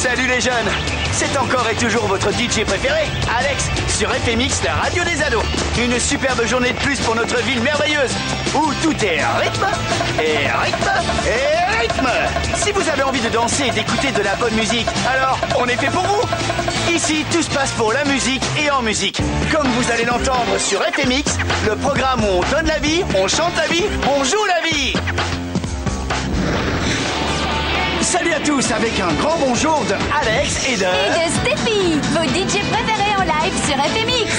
Salut les jeunes. C'est encore et toujours votre DJ préféré, Alex, sur FMX, la radio des ados. Une superbe journée de plus pour notre ville merveilleuse, où tout est rythme, et rythme, et rythme. Si vous avez envie de danser et d'écouter de la bonne musique, alors on est fait pour vous. Ici, tout se passe pour la musique et en musique. Comme vous allez l'entendre sur FMX, le programme où on donne la vie, on chante la vie, on joue la vie. Salut à tous avec un grand bonjour de Alex et de Steffi, vos DJ préférés en live sur FMX.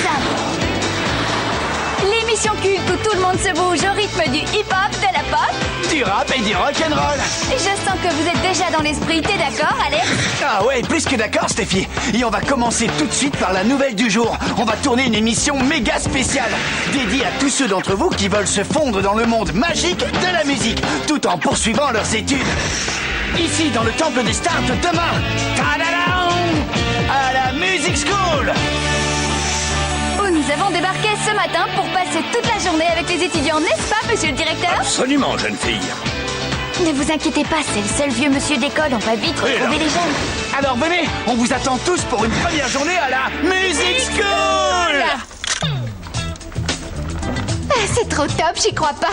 L'émission culte où tout le monde se bouge au rythme du hip-hop, de la pop, du rap et du rock'n'roll. Je sens que vous êtes déjà dans l'esprit, t'es d'accord, Alex? Ah ouais, plus que d'accord, Steffi. Et on va commencer tout de suite par la nouvelle du jour. On va tourner une émission méga spéciale, dédiée à tous ceux d'entre vous qui veulent se fondre dans le monde magique de la musique, tout en poursuivant leurs études. Ici, dans le temple des stars de demain, tadadam, à la Music School. Où nous avons débarqué ce matin pour passer toute la journée avec les étudiants, n'est-ce pas, monsieur le directeur? Absolument, jeune fille. Ne vous inquiétez pas, c'est le seul vieux monsieur d'école, on va vite retrouver les jeunes. Alors venez, on vous attend tous pour une première journée à la Music School. C'est trop top, j'y crois pas.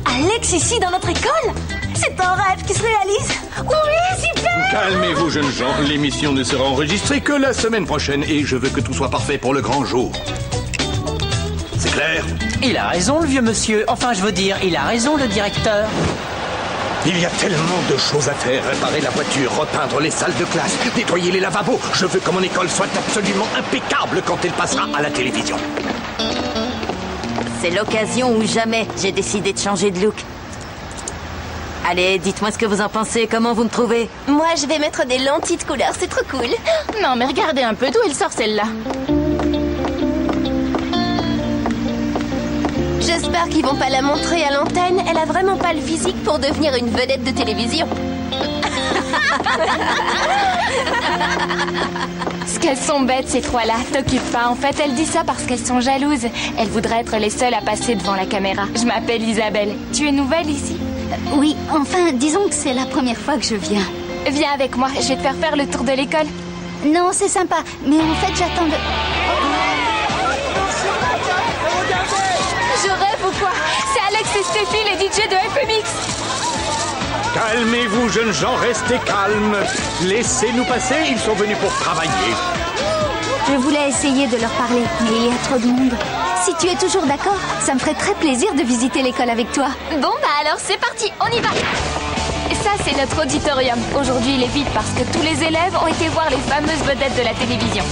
Alex ici dans notre école? C'est un rêve qui se réalise. Oui, super. Calmez-vous, jeunes gens. L'émission ne sera enregistrée que la semaine prochaine et je veux que tout soit parfait pour le grand jour. C'est clair? Il a raison, le vieux monsieur. Enfin, je veux dire, il a raison, le directeur. Il y a tellement de choses à faire. Réparer la voiture, repeindre les salles de classe, nettoyer les lavabos. Je veux que mon école soit absolument impeccable quand elle passera à la télévision. C'est l'occasion ou jamais. J'ai décidé de changer de look. Allez, dites-moi ce que vous en pensez. Comment vous me trouvez? Moi, je vais mettre des lentilles de couleur, c'est trop cool. Non, mais regardez un peu d'où elle sort celle-là. J'espère qu'ils vont pas la montrer à l'antenne. Elle a vraiment pas le physique pour devenir une vedette de télévision. Ce qu'elles sont bêtes, ces trois-là. T'occupe pas. En fait, elles disent ça parce qu'elles sont jalouses. Elles voudraient être les seules à passer devant la caméra. Je m'appelle Isabelle. Tu es nouvelle ici? Oui, enfin, disons que c'est la première fois que je viens. Viens avec moi, je vais te faire le tour de l'école. Non, c'est sympa, mais en fait, j'attends de... Je rêve ou quoi? C'est Alex et Steffi, les DJ de FMX. Calmez-vous, jeunes gens, restez calmes. Laissez-nous passer, ils sont venus pour travailler. Je voulais essayer de leur parler, mais il y a trop de monde. Si tu es toujours d'accord, ça me ferait très plaisir de visiter l'école avec toi. Bon, bah alors c'est parti, on y va. Ça, c'est notre auditorium. Aujourd'hui, il est vide parce que tous les élèves ont été voir les fameuses vedettes de la télévision.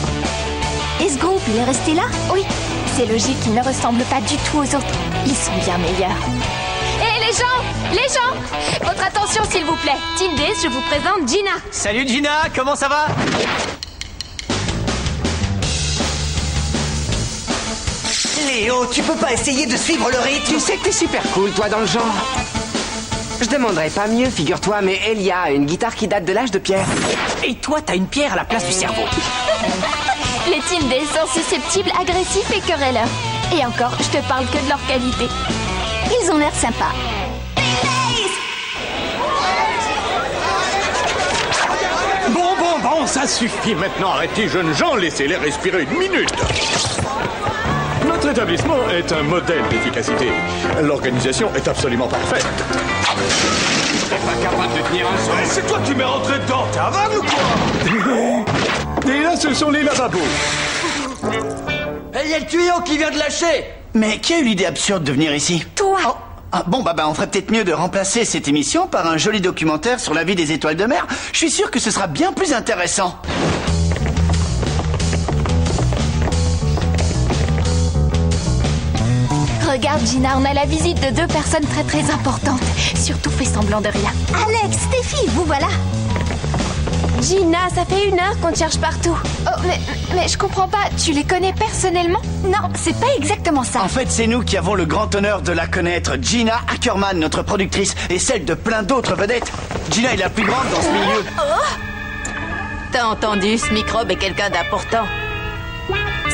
Et ce groupe, il est resté là? Oui, c'est logique, ils ne ressemblent pas du tout aux autres. Ils sont bien meilleurs. Hé, les gens, votre attention, s'il vous plaît. Team Days, je vous présente Gina. Salut Gina, comment ça va? Léo, tu peux pas essayer de suivre le rythme? Tu sais que t'es super cool, toi, dans le genre. Je demanderais pas mieux, figure-toi, mais Elia a une guitare qui date de l'âge de pierre. Et toi, t'as une pierre à la place du cerveau. Les Team Days sont susceptibles, agressifs et querelleurs. Et encore, je te parle que de leur qualité. Ils ont l'air sympas. Bon, ça suffit maintenant. Arrêtez, jeunes gens, laissez-les respirer une minute. Notre établissement est un modèle d'efficacité. L'organisation est absolument parfaite. T'es pas capable de tenir un son. C'est toi qui m'es rentré dedans, t'es aveugle ou quoi? Et là, ce sont les lavabos. Il y a le tuyau qui vient de lâcher. Mais qui a eu l'idée absurde de venir ici? Toi. Oh. Ah, bon, on ferait peut-être mieux de remplacer cette émission par un joli documentaire sur la vie des étoiles de mer. Je suis sûr que ce sera bien plus intéressant. Regarde, Gina, on a la visite de deux personnes très très importantes. Surtout fais semblant de rien. Alex, Steffi, vous voilà. Gina, ça fait 1 heure qu'on te cherche partout. Oh, mais je comprends pas, tu les connais personnellement? Non, c'est pas exactement ça. En fait, c'est nous qui avons le grand honneur de la connaître. Gina Ackerman, notre productrice, et celle de plein d'autres vedettes. Gina est la plus grande dans ce milieu. T'as entendu, ce microbe est quelqu'un d'important.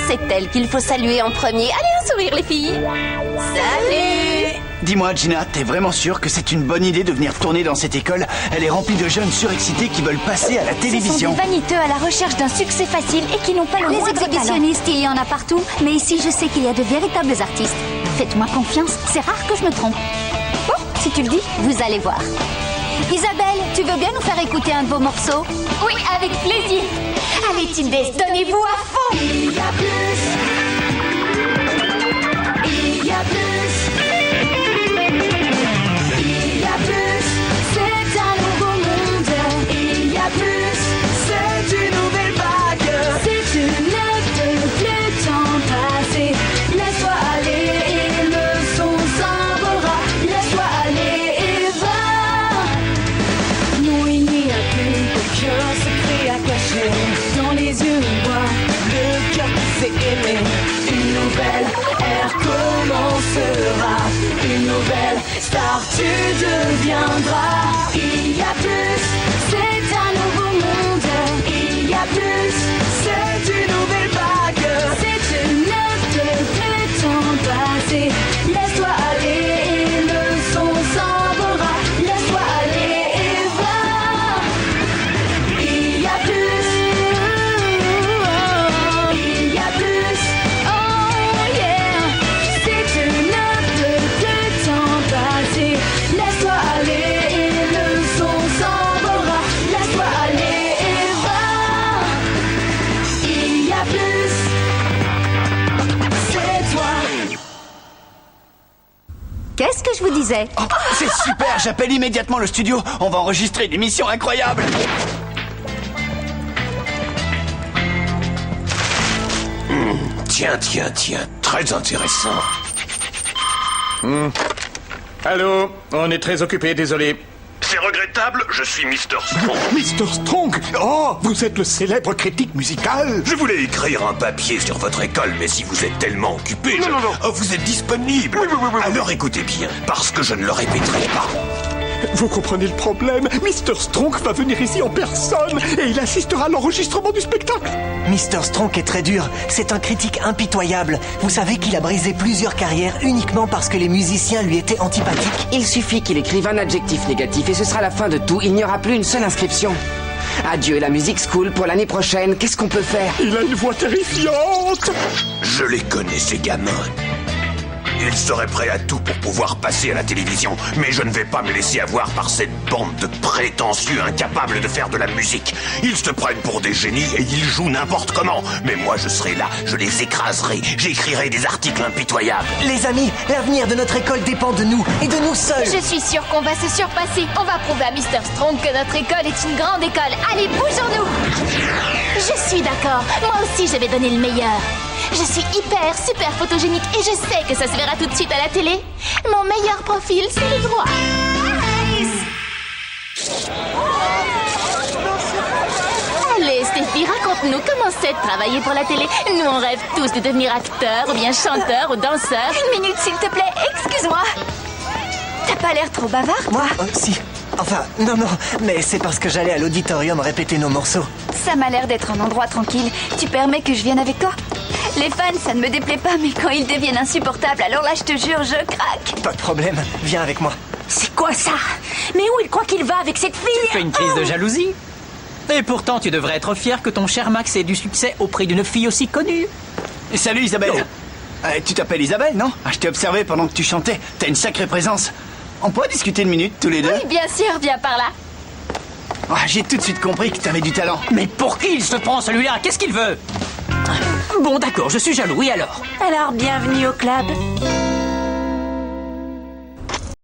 C'est elle qu'il faut saluer en premier. Allez, un sourire, les filles. Salut! Dis-moi, Gina, t'es vraiment sûre que c'est une bonne idée de venir tourner dans cette école? Elle est remplie de jeunes surexcités qui veulent passer à la télévision. Ce sont des vaniteux à la recherche d'un succès facile et qui n'ont pas le moindre talent. Les exhibitionnistes, il y en a partout, mais ici, je sais qu'il y a de véritables artistes. Faites-moi confiance, c'est rare que je me trompe. Bon, si tu le dis, vous allez voir. Isabelle, tu veux bien nous faire écouter un de vos morceaux? Oui, avec plaisir. Allez, Tildes, donnez-vous à fond. Il y a plus. Il y a plus. Il y a plus. C'est un nouveau monde. Il y a plus. C'est une nouvelle vague. C'est une œuvre de temps passé. Laisse-toi aller et le son s'envolera. Laisse-toi aller et va. Non, il n'y a plus aucun secret à cacher. Dans les yeux, on voit le cœur qui s'est aimé. Une nouvelle ère commencera. Une nouvelle star tu deviendras. Il y a plus, c'est un nouveau monde. Il y a plus, c'est une nouvelle vague. C'est une œuvre de temps passé. Laisse-toi aller et le son s'envolera. Laisse-toi aller et va. Il y a plus. Il y a plus. Oh yeah. C'est une œuvre de temps passé. Laisse-toi aller et le son s'envolera. Laisse-toi aller et va. Il y a plus. C'est toi. Qu'est-ce que je vous disais? Oh, c'est super, j'appelle immédiatement le studio. On va enregistrer une émission incroyable. Tiens, très intéressant. Allô, on est très occupé, désolé. C'est regrettable, je suis Mr. Strong. Mr. Strong. Oh, vous êtes le célèbre critique musical. Je voulais écrire un papier sur votre école, mais si vous êtes tellement occupé, Non. Oh, vous êtes disponible. Oui. Alors écoutez bien, parce que je ne le répéterai pas. Vous comprenez le problème? Mr. Strong va venir ici en personne et il assistera à l'enregistrement du spectacle. Mr. Strong est très dur. C'est un critique impitoyable. Vous savez qu'il a brisé plusieurs carrières uniquement parce que les musiciens lui étaient antipathiques. Il suffit qu'il écrive un adjectif négatif et ce sera la fin de tout. Il n'y aura plus une seule inscription. Adieu la music school pour l'année prochaine. Qu'est-ce qu'on peut faire? Il a une voix terrifiante. Je les connais, ces gamins. Ils seraient prêts à tout pour pouvoir passer à la télévision, mais je ne vais pas me laisser avoir par cette bande de prétentieux incapables de faire de la musique. Ils se prennent pour des génies et ils jouent n'importe comment. Mais moi, je serai là, je les écraserai, j'écrirai des articles impitoyables. Les amis, l'avenir de notre école dépend de nous et de nous seuls. Je suis sûre qu'on va se surpasser. On va prouver à Mr. Strong que notre école est une grande école. Allez, bougeons-nous. Je suis d'accord. Moi aussi, je vais donner le meilleur. Je suis hyper, super photogénique et je sais que ça se verra tout de suite à la télé. Mon meilleur profil, c'est le droit. Allez, Stéphie, raconte-nous comment c'est de travailler pour la télé. Nous, on rêve tous de devenir acteurs, ou bien chanteurs, ou danseurs. Une minute, s'il te plaît, excuse-moi. T'as pas l'air trop bavard, Moi si. Enfin, non, mais c'est parce que j'allais à l'auditorium répéter nos morceaux. Ça m'a l'air d'être un endroit tranquille. Tu permets que je vienne avec toi? Les fans, ça ne me déplaît pas, mais quand ils deviennent insupportables, alors là, je te jure, je craque. Pas de problème, viens avec moi. C'est quoi ça? Mais où il croit qu'il va avec cette fille? Tu fais une crise de jalousie? Et pourtant, tu devrais être fier que ton cher Max ait du succès auprès d'une fille aussi connue. Salut Isabelle. Tu t'appelles Isabelle, non? Je t'ai observé pendant que tu chantais. T'as une sacrée présence. On pourrait discuter une minute, tous les deux? Oui, bien sûr, viens par là. J'ai tout de suite compris que t'avais du talent. Mais pour qui il se prend celui-là? Qu'est-ce qu'il veut? Bon, d'accord, je suis jaloux, et alors? Alors, bienvenue au club.